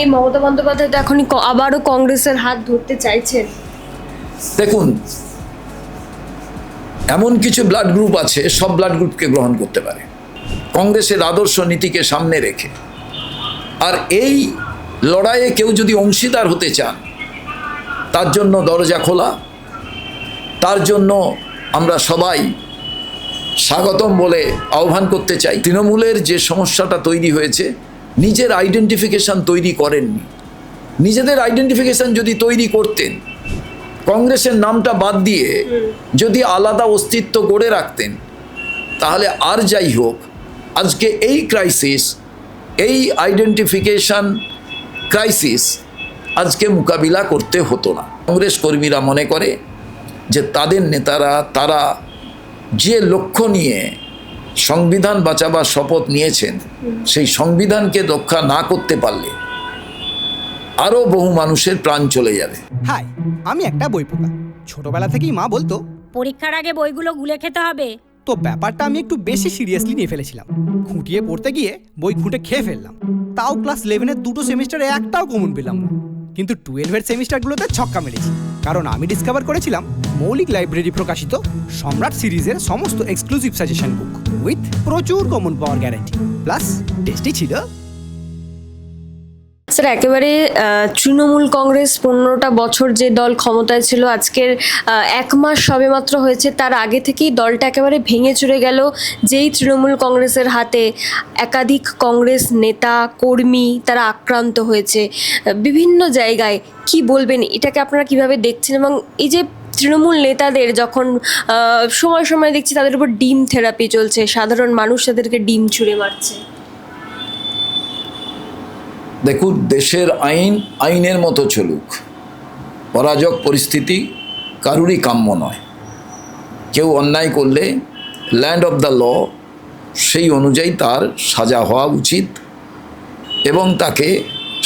এই মমতা বন্দ্যোপাধ্যায় তো এখনই আবারও কংগ্রেসের হাত ধরতে চাইছেন। দেখুন, এমন কিছু ব্লাড গ্রুপ আছে সব ব্লাড গ্রুপকে গ্রহণ করতে পারে কংগ্রেসের আদর্শ নীতিকে সামনে রেখে। আর এই লড়াইয়ে কেউ যদি অংশীদার হতে চান তার জন্য দরজা খোলা, তার জন্য আমরা সবাই স্বাগতম বলে আহ্বান করতে চাই। তৃণমূলের যে সমস্যাটা তৈরি হয়েছে, নিজের আইডেন্টিফিকেশন তৈরি করেননি। নিজেদের আইডেন্টিফিকেশন যদি তৈরি করতেন, কংগ্রেসের নামটা বাদ দিয়ে যদি আলাদা অস্তিত্ব গড়ে রাখতেন, তাহলে আর যাই হোক আজকে এই ক্রাইসিস, এই আইডেন্টিফিকেশন ক্রাইসিস আজকে মোকাবিলা করতে হতো না। কংগ্রেস কর্মীরা মনে করে যে তাদের নেতারা তারা যে লক্ষ্য নিয়ে সংবিধান বাঁচাবার শপথ নিয়েছেন, সেই সংবিধানকে রক্ষা না করতে পারলে আরও বহু মানুষের প্রাণ চলে যাবে। হাই, আমি একটা বই পোকা। ছোটবেলা থেকেই মা বলতো পরীক্ষার আগে বইগুলো গুলে খেতে হবে। তো ব্যাপারটা আমি একটু বেশি সিরিয়াসলি নিয়ে ফেলেছিলাম। খুঁটিয়ে পড়তে গিয়ে বই খুঁটে খেয়ে ফেললাম। তাও ক্লাস 11-এর দুটো সেমিস্টারে একটাও কমন পেলাম না। কিন্তু 12-এর সেমিস্টারগুলোতে ছক্কা মেরেছি, কারণ আমি ডিসকভার করেছিলাম মৌলিক লাইব্রেরি প্রকাশিত সম্রাট সিরিজের সমস্ত এক্সক্লুসিভ সাজেশন বুক উইথ প্রচুর কমন পাওয়ার গ্যারান্টি, প্লাস টেস্টি ছিল। স্যার, একেবারে তৃণমূল কংগ্রেস 15টা বছর যে দল ক্ষমতায় ছিল, আজকের 1 মাস সবেমাত্র হয়েছে, তার আগে থেকেই দলটা একেবারে ভেঙে চুরে গেল। যেই তৃণমূল কংগ্রেসের হাতে একাধিক কংগ্রেস নেতা কর্মী তারা আক্রান্ত হয়েছে বিভিন্ন জায়গায়। কি বলবেন, এটাকে আপনারা কিভাবে দেখছেন? এবং এই যে তৃণমূল নেতাদের যখন সময় সময় দেখছি তাদের উপর ডিম থেরাপি চলছে, সাধারণ মানুষ তাদেরকে ডিম ছুঁড়ে মারছে। দেখুন, দেশের আইন আইনের মতো চলুক। অরাজক পরিস্থিতি কারুরই কাম্য নয়। কেউ অন্যায় করলে ল্যান্ড অফ দ্য ল সেই অনুযায়ী তার সাজা হওয়া উচিত, এবং তাকে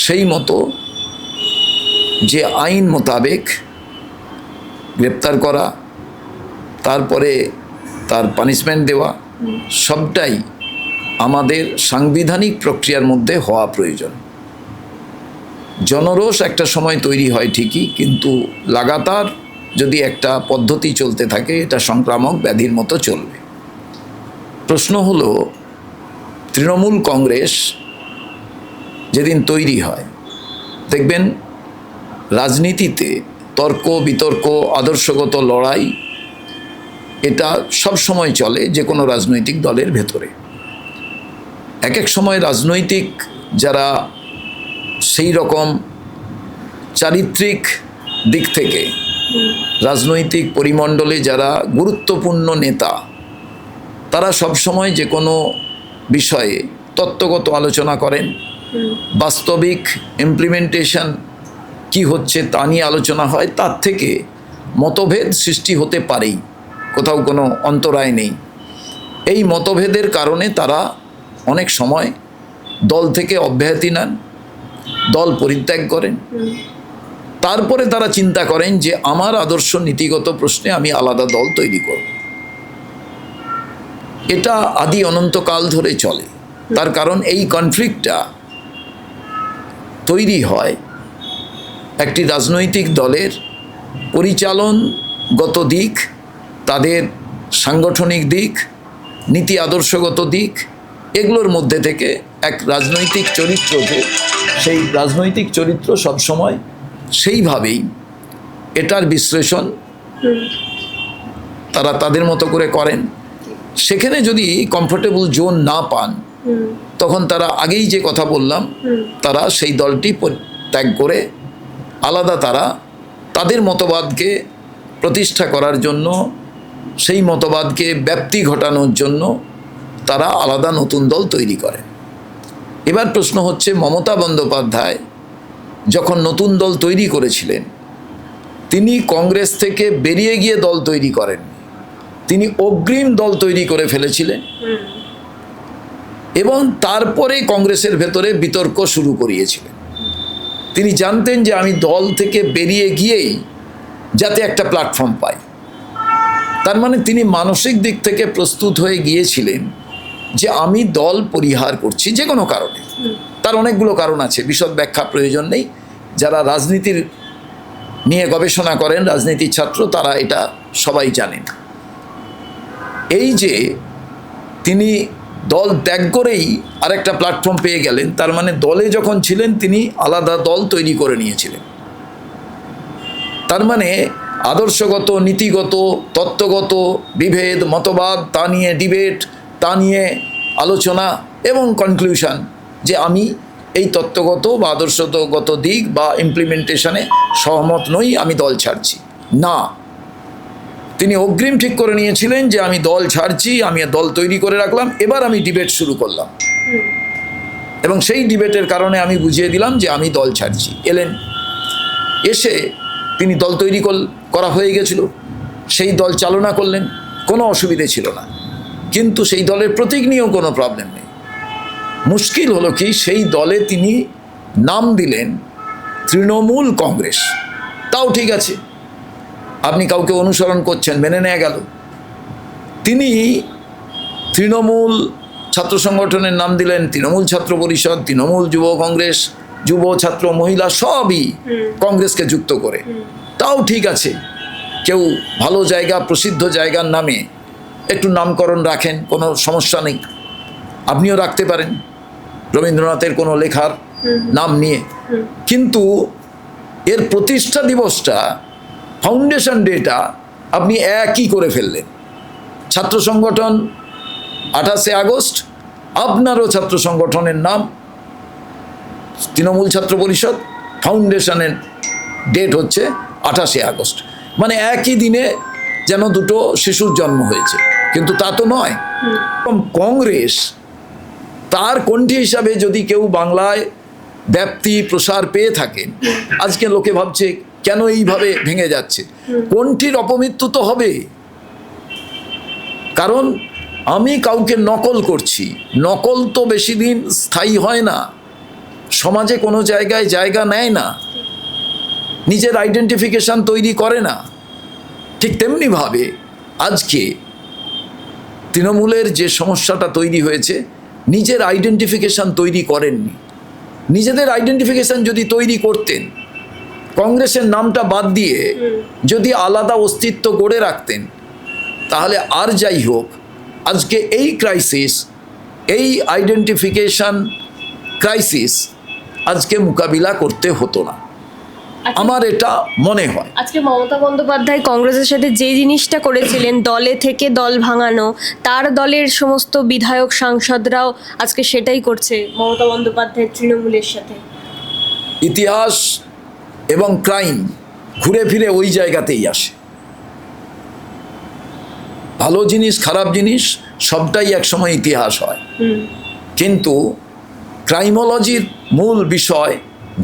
সেই মতো যে আইন মোতাবেক গ্রেপ্তার করা, তারপরে তার পানিশমেন্ট দেওয়া, সবটাই আমাদের সাংবিধানিক প্রক্রিয়ার মধ্যে হওয়া প্রয়োজন। জনরোষ একটা সময় তৈরি হয় ঠিকই, কিন্তু লাগাতার যদি একটা পদ্ধতি চলতে থাকে এটা সংক্রামক ব্যাধির মতো চলবে। প্রশ্ন হলো, তৃণমূল কংগ্রেস যেদিন তৈরি হয়, দেখবেন রাজনীতিতে তর্ক বিতর্ক আদর্শগত লড়াই এটা সব সময় চলে যে কোনো রাজনৈতিক দলের ভেতরে। এক এক সময় রাজনৈতিক যারা সেই রকম চারিত্রিক দিক থেকে রাজনৈতিক পরিমণ্ডলে যারা গুরুত্বপূর্ণ নেতা, তারা সবসময় যে কোনো বিষয়ে তত্ত্বগত আলোচনা করেন, বাস্তবিক ইমপ্লিমেন্টেশন কি হচ্ছে তা নিয়ে আলোচনা হয়। তার থেকে মতভেদ সৃষ্টি হতে পারেই, কোথাও কোনো অন্তরায় নেই। এই মতভেদের কারণে তারা অনেক সময় দল থেকে অব্যাহতি নেন, দল পরিত্যাগ করেন। তারপরে তারা চিন্তা করেন যে আমার আদর্শ নীতিগত প্রশ্নে আমি আলাদা দল তৈরি করব। এটা আদি অনন্তকাল ধরে চলে। তার কারণ এই কনফ্লিক্টটা তৈরি হয় একটি রাজনৈতিক দলের পরিচালনগত দিক, তাদের সাংগঠনিক দিক, নীতি আদর্শগত দিক, এগুলোর মধ্যে থেকে এক রাজনৈতিক চরিত্রকে, সেই রাজনৈতিক চরিত্র সবসময় সেইভাবেই এটার বিশ্লেষণ তারা তাদের মতো করে করেন। সেখানে যদি কমফোর্টেবল জোন না পান, তখন তারা আগেই যে কথা বললাম, তারা সেই দলটি ত্যাগ করে আলাদা তারা তাদের মতবাদকে প্রতিষ্ঠা করার জন্য, সেই মতবাদকে ব্যাপ্তি ঘটানোর জন্য তারা আলাদা নতুন দল তৈরি করে। এবার প্রশ্ন হচ্ছে, মমতা বন্দ্যোপাধ্যায় যখন নতুন দল তৈরি করেছিলেন, তিনি কংগ্রেস থেকে বেরিয়ে গিয়ে দল তৈরি করেন, তিনি অগ্রিম দল তৈরি করে ফেলেছিলেন এবং তারপরে কংগ্রেসের ভেতরে বিতর্ক শুরু করিয়েছিলেন। তিনি জানতেন যে আমি দল থেকে বেরিয়ে গিয়েই যাতে একটা প্ল্যাটফর্ম পাই। তার মানে তিনি মানসিক দিক থেকে প্রস্তুত হয়ে গিয়েছিলেন যে আমি দল পরিহার করছি যে কোনো কারণে, তার অনেকগুলো কারণ আছে, বিশদ ব্যাখ্যা প্রয়োজন নেই। যারা রাজনীতির নিয়ে গবেষণা করেন, রাজনীতির ছাত্র, তারা এটা সবাই জানেন। এই যে তিনি দল ত্যাগ করেই আরেকটা প্ল্যাটফর্ম পেয়ে গেলেন, তার মানে দলে যখন ছিলেন তিনি আলাদা দল তৈরি করে নিয়েছিলেন। তার মানে আদর্শগত, নীতিগত, তত্ত্বগত বিভেদ, মতবাদ, তা নিয়ে ডিবেট, তা নিয়ে আলোচনা এবং কনক্লুশন যে আমি এই তত্ত্বগত বা আদর্শগত দিক বা ইমপ্লিমেন্টেশনে সহমত নই, আমি দল ছাড়ছি না। তিনি অগ্রিম ঠিক করে নিয়েছিলেন যে আমি দল ছাড়ছি, আমি দল তৈরি করে রাখলাম, এবার আমি ডিবেট শুরু করলাম এবং সেই ডিবেটের কারণে আমি বুঝিয়ে দিলাম যে আমি দল ছাড়ছি। এলেন, এসে তিনি দল তৈরি করা হয়ে গেছিল, সেই দল চালনা করলেন, কোনো অসুবিধে ছিল না। কিন্তু সেই দলের প্রতীক নিয়েও কোনো প্রবলেম নেই। মুশকিল হলো কি, সেই দলে তিনি নাম দিলেন তৃণমূল কংগ্রেস। তাও ঠিক আছে, আপনি কাউকে অনুসরণ করছেন, মেনে নেওয়া গেল। তিনি তৃণমূল ছাত্র সংগঠনের নাম দিলেন তৃণমূল ছাত্র পরিষদ, তৃণমূল যুব কংগ্রেস, যুব ছাত্র মহিলা সবই কংগ্রেসকে যুক্ত করে। তাও ঠিক আছে, কেউ ভালো জায়গা, প্রসিদ্ধ জায়গার নামে একটু নামকরণ রাখেন, কোনো সমস্যা নেই, আপনিও রাখতে পারেন রবীন্দ্রনাথের কোনো লেখার নাম নিয়ে। কিন্তু এর প্রতিষ্ঠা দিবসটা, ফাউন্ডেশন ডেটা আপনি একই করে ফেললেন। ছাত্র সংগঠন 28শে আগস্ট, আপনারও ছাত্র সংগঠনের নাম তৃণমূল ছাত্র পরিষদ, ফাউন্ডেশনের ডেট হচ্ছে 28শে আগস্ট। মানে একই দিনে যেন দুটো শিশুর জন্ম হয়েছে, কিন্তু তা তো নয়। কংগ্রেস তার কণ্ঠী হিসাবে যদি কেউ বাংলায় ব্যাপ্তি প্রসার পেয়ে থাকেন, আজকে লোকে ভাবছে কেন এইভাবে ভেঙে যাচ্ছে। কণ্ঠীর অপমৃত্যু তো হবে, কারণ আমি কাউকে নকল করছি, নকল তো বেশি দিন স্থায়ী হয় না, সমাজে কোনো জায়গায় জায়গা নেয় না, নিজের আইডেন্টিফিকেশন তৈরি করে না। ঠিক তেমনিভাবে আজকে তৃণমূলের যে সমস্যাটা তৈরি হয়েছে, নিজের আইডেন্টিফিকেশন তৈরি করেননি। নিজেদের আইডেন্টিফিকেশন যদি তৈরি করতেন, কংগ্রেসের নামটা বাদ দিয়ে যদি আলাদা অস্তিত্ব গড়ে রাখতেন, তাহলে আর যাই হোক আজকে এই ক্রাইসিস, এই আইডেন্টিফিকেশন ক্রাইসিস আজকে মোকাবিলা করতে হতো না, আমার এটা মনে হয়। আজকে মমতা বন্দ্যোপাধ্যায় কংগ্রেসের সাথে যে জিনিসটা করেছিলেন, দলে থেকে দল ভাঙানো, তার দলের সমস্ত বিধায়ক সাংসদরাও আজকে সেটাই করছে মমতা বন্দ্যোপাধ্যায়ের তৃণমূলের সাথে। ইতিহাস এবং ক্রাইম ঘুরে ফিরে ওই জায়গাতেই আসে। ভালো জিনিস, খারাপ জিনিস সবটাই একসময় ইতিহাস হয়, কিন্তু ক্রাইমোলজির মূল বিষয়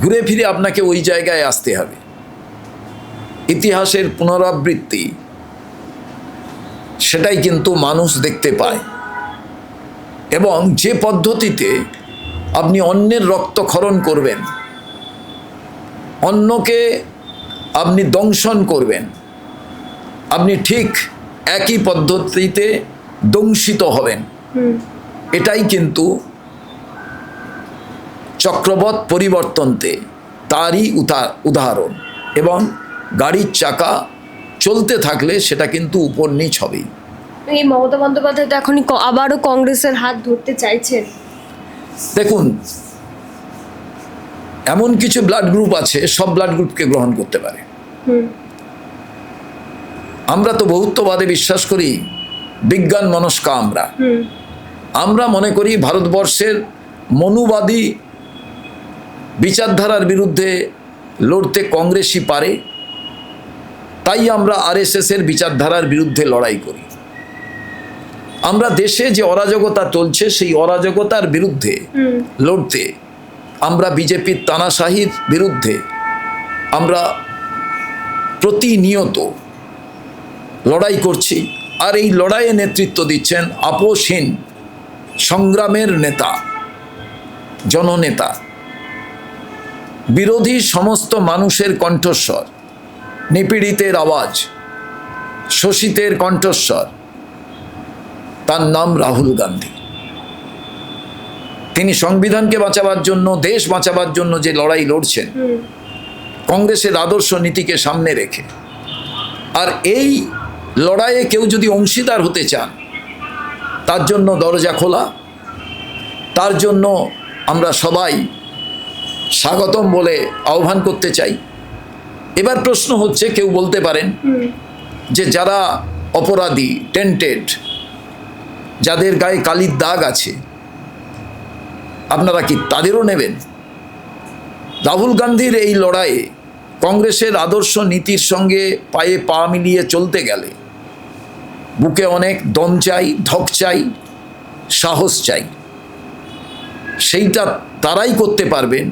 ঘুরে ফিরে আপনাকে ওই জায়গায় আসতে হবে। ইতিহাসের পুনরাবৃত্তি, সেটাই কিন্তু মানুষ দেখতে পায়। এবং যে পদ্ধতিতে আপনি অন্যের রক্তক্ষরণ করবেন, অন্যকে আপনি দংশন করবেন, আপনি ঠিক একই পদ্ধতিতে দংশিত হবেন। এটাই কিন্তু চক্রবৎ পরিবর্তনতে তারই উদাহরণ। এবং গাড়ির চাকা চলতে থাকলে সেটা কিন্তু উপর নিচ হবেই। এই মমতা বন্দ্যোপাধ্যায় তো এখনই আবারও কংগ্রেসের হাত ধরতে চাইছেন। দেখুন, এমন কিছু ব্লাড গ্রুপ আছে, সব ব্লাড গ্রুপকে গ্রহণ করতে পারে। আমরা তো বহুত্ববাদে বিশ্বাস করি, বিজ্ঞান মনস্কা। আমরা মনে করি ভারতবর্ষের মনুবাদী বিচারধারার বিরুদ্ধে লড়তে কংগ্রেসই পারে, তাই আমরা আরএসএসের বিচারধারার বিরুদ্ধে লড়াই করি। আমরা দেশে যে অরাজকতা চলছে, সেই অরাজকতার বিরুদ্ধে লড়তে আমরা বিজেপির তানাশাহির বিরুদ্ধে আমরা প্রতিনিয়ত লড়াই করছি। আর এই লড়াইয়ে নেতৃত্ব দিচ্ছেন আপোষহীন সংগ্রামের নেতা, জননেতা, বিরোধী সমস্ত মানুষের কণ্ঠস্বর, নিপীড়িতের আওয়াজ, শোষিতের কণ্ঠস্বর, তার নাম রাহুল গান্ধী। তিনি সংবিধানকে বাঁচাবার জন্য, দেশ বাঁচাবার জন্য যে লড়াই লড়ছেন কংগ্রেসের আদর্শ নীতিকে সামনে রেখে, আর এই লড়াইয়ে কেউ যদি অংশীদার হতে চান তার জন্য দরজা খোলা, তার জন্য আমরা সবাই স্বাগতম বলে আহ্বান করতে চাই। এবার প্রশ্ন হচ্ছে, কেউ বলতে পারেন যে যারা অপরাধী, টেন্টেড, যাদের গায়ে কালির দাগ আছে, আপনারা কি তাদেরও নেবেন? রাহুল গান্ধীর এই লড়াইয়ে কংগ্রেসের আদর্শ নীতির সঙ্গে পায়ে পা মিলিয়ে চলতে গেলে বুকে অনেক দম চাই, ধক চাই, সাহস চাই। সেইটা তারাই করতে পারবেন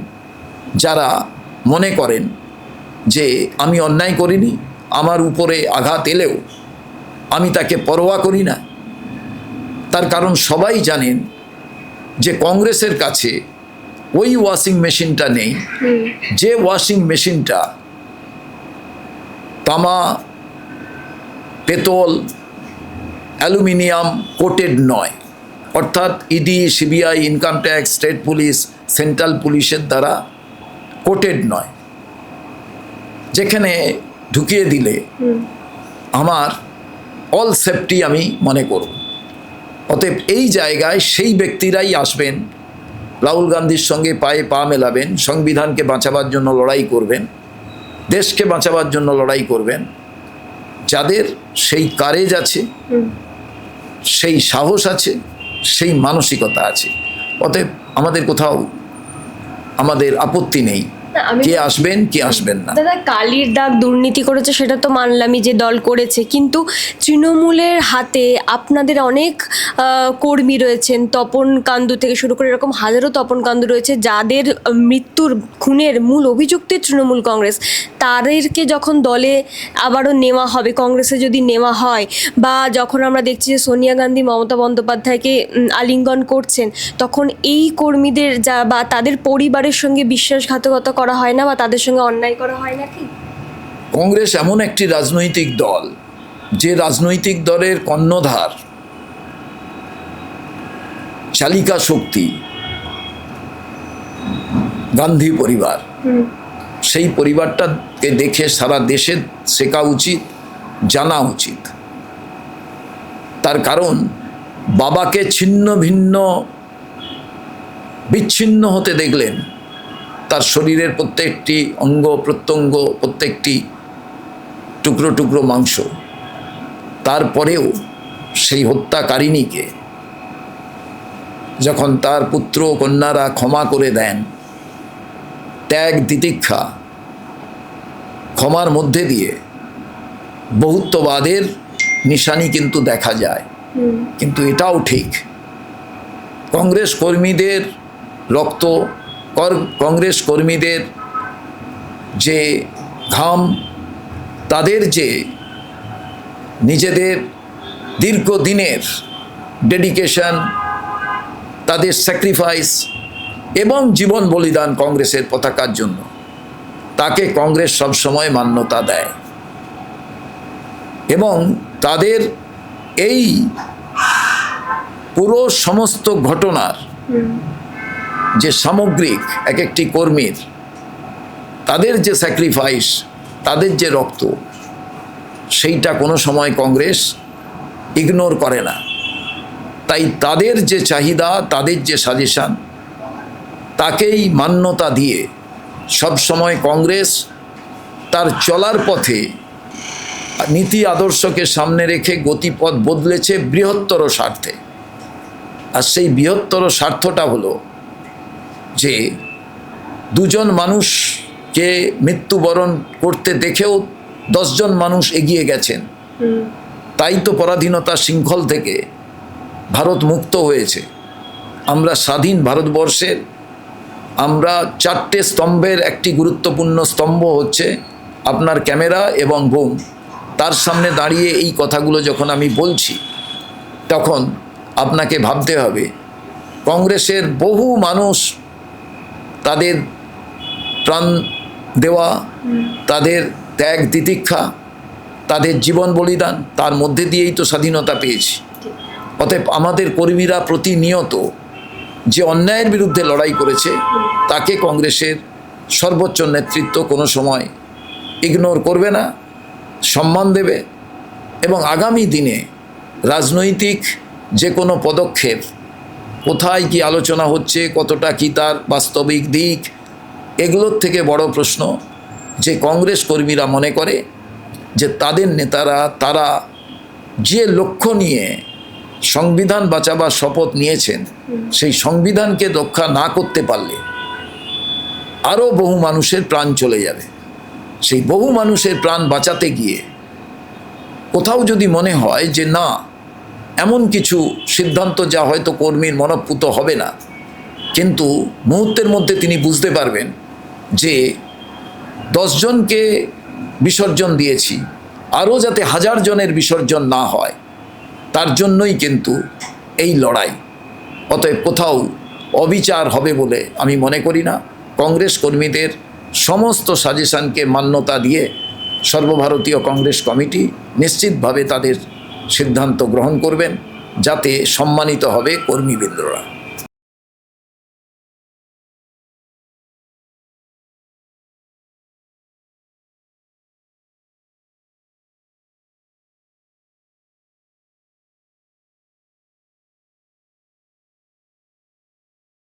যারা মনে করেন যে আমি অন্যায় করিনি, আমার উপরে আঘাত এলেও আমি তাকে পরোয়া করি না। তার কারণ সবাই জানেন যে কংগ্রেসের কাছে ওই ওয়াশিং মেশিনটা নেই, যে ওয়াশিং মেশিনটা তামা, পেতল, অ্যালুমিনিয়াম কোটেড নয়, অর্থাৎ ED, CBI, income tax, state police, central পুলিশের দ্বারা কোটেড নয়, যেখানে ঢুকিয়ে দিলে আমার অল সেফটি আমি মনে করব। অতএব এই জায়গায় সেই ব্যক্তিরাই আসবেন, রাহুল গান্ধীর সঙ্গে পায়ে পা মেলাবেন, সংবিধানকে বাঁচাবার জন্য লড়াই করবেন, দেশকে বাঁচাবার জন্য লড়াই করবেন, যাদের সেই কারেজ আছে, সেই সাহস আছে, সেই মানসিকতা আছে। অতএব আমাদের কোথাও আমাদের আপত্তি নেই কে আসবেন কে আসবেন না। দাদা, কালির দাগ দুর্নীতি করেছে সেটা তো মানলামই যে দল করেছে, কিন্তু তৃণমূলের হাতে আপনাদের অনেক কর্মী রয়েছেন, তপন কান্দু থেকে শুরু করে এরকম হাজারো তপন কান্দু রয়েছে যাদের মৃত্যুর, খুনের মূল অভিযুক্ত তৃণমূল কংগ্রেস। তাদেরকে যখন দলে আবারও নেওয়া হবে, কংগ্রেসে যদি নেওয়া হয়, বা যখন আমরা দেখছি যে সোনিয়া গান্ধী মমতা বন্দ্যোপাধ্যায়কে আলিঙ্গন করছেন, তখন এই কর্মীদের বা তাদের পরিবারের সঙ্গে বিশ্বাসঘাতকতা করা হয় না, বা তাদের সঙ্গে অন্যায় করা হয় না কি? কংগ্রেস এমন একটি রাজনৈতিক দল, যে রাজনৈতিক দলের কর্ণধার, চালিকা শক্তি গান্ধী পরিবার। সেই পরিবারটাকে দেখে সারা দেশের শেখা উচিত, জানা উচিত। তার কারণ বাবাকে ছিন্ন ভিন্ন, বিচ্ছিন্ন হতে দেখলেন, তার শরীরের প্রত্যেকটি অঙ্গ প্রত্যঙ্গ, প্রত্যেকটি টুকরো টুকরো মাংস। তারপরেও সেই হত্যাকারিণীকে যখন তার পুত্র কন্যারা ক্ষমা করে দেন, ত্যাগ তিতিক্ষা, ক্ষমার মধ্যে দিয়ে বহুত্ববাদের নিশানি কিন্তু দেখা যায়। কিন্তু এটাও ঠিক, কংগ্রেস কর্মীদের রক্ত, কংগ্রেস কর্মীদের যে ঘাম, তাদের যে নিজেদের দীর্ঘদিনের ডেডিকেশন, তাদের স্যাক্রিফাইস এবং জীবন বলিদান কংগ্রেসের পতাকার জন্য, তাকে কংগ্রেস সবসময় মান্যতা দেয়। এবং তাদের এই পুরো সমস্ত ঘটনার যে সামগ্রিক এক একটি কর্মীর, তাদের যে স্যাক্রিফাইস, তাদের যে রক্ত, সেইটা কোনো সময় কংগ্রেস ইগনোর করে না। তাই তাদের যে চাহিদা, তাদের যে সাজেশন, তাকেই মান্যতা দিয়ে সব সময় কংগ্রেস তার চলার পথে নীতি আদর্শকে সামনে রেখে গতিপথ বদলেছে বৃহত্তর স্বার্থে। আর সেই বৃহত্তর স্বার্থটা হলো যে দুজন মানুষকে মৃত্যুবরণ করতে দেখেও 10 জন মানুষ এগিয়ে গেছেন। তাই তো পরাধীনতার শৃঙ্খল থেকে ভারত মুক্ত হয়েছে। আমরা স্বাধীন ভারতবর্ষের, আমরা 4টে স্তম্ভের একটি গুরুত্বপূর্ণ স্তম্ভ হচ্ছে আপনার ক্যামেরা এবং বুম। তার সামনে দাঁড়িয়ে এই কথাগুলো যখন আমি বলছি, তখন আপনাকে ভাবতে হবে কংগ্রেসের বহু মানুষ তাদের প্রাণ দেওয়া, তাদের ত্যাগ তিতিক্ষা, তাদের জীবন বলিদান, তার মধ্যে দিয়েই তো স্বাধীনতা পেয়েছি। অতএব আমাদের কর্মীরা প্রতিনিয়ত যে অন্যায়ের বিরুদ্ধে লড়াই করেছে তাকে কংগ্রেসের সর্বোচ্চ নেতৃত্ব কোনো সময় ইগনোর করবে না, সম্মান দেবে এবং আগামী দিনে রাজনৈতিক যে কোনো পদক্ষেপ, কোথায় কি আলোচনা হচ্ছে, কতটা কি তার বাস্তবিক দিক, এগুলোর থেকে বড় প্রশ্ন যে কংগ্রেস কর্মীরা মনে করে যে তাদের নেতারা তারা যে লক্ষ্য নিয়ে সংবিধান বাঁচাবার শপথ নিয়েছেন সেই সংবিধানকে রক্ষা না করতে পারলে আরও বহু মানুষের প্রাণ চলে যাবে। সেই বহু মানুষের প্রাণ বাঁচাতে গিয়ে কোথাও যদি মনে হয় যে না, এমন কিছু সিদ্ধান্ত যা হয়তো কর্মীর মনঃপূত হবে না, কিন্তু মুহূর্তের মধ্যে তিনি বুঝতে পারবেন যে 10 জনকে বিসর্জন দিয়েছি, আরও যাতে 1000 জনের বিসর্জন না হয়, তার জন্যই কিন্তু এই লড়াই। অতএব কোথাও অবিচার হবে বলে আমি মনে করি না। কংগ্রেস কর্মীদের সমস্ত সাজেশনকে মান্যতা দিয়ে সর্বভারতীয় কংগ্রেস কমিটি নিশ্চিতভাবে তাদের সিদ্ধান্ত গ্রহণ করবেন, যাতে সম্মানিত হবে কর্মীবৃন্দরা।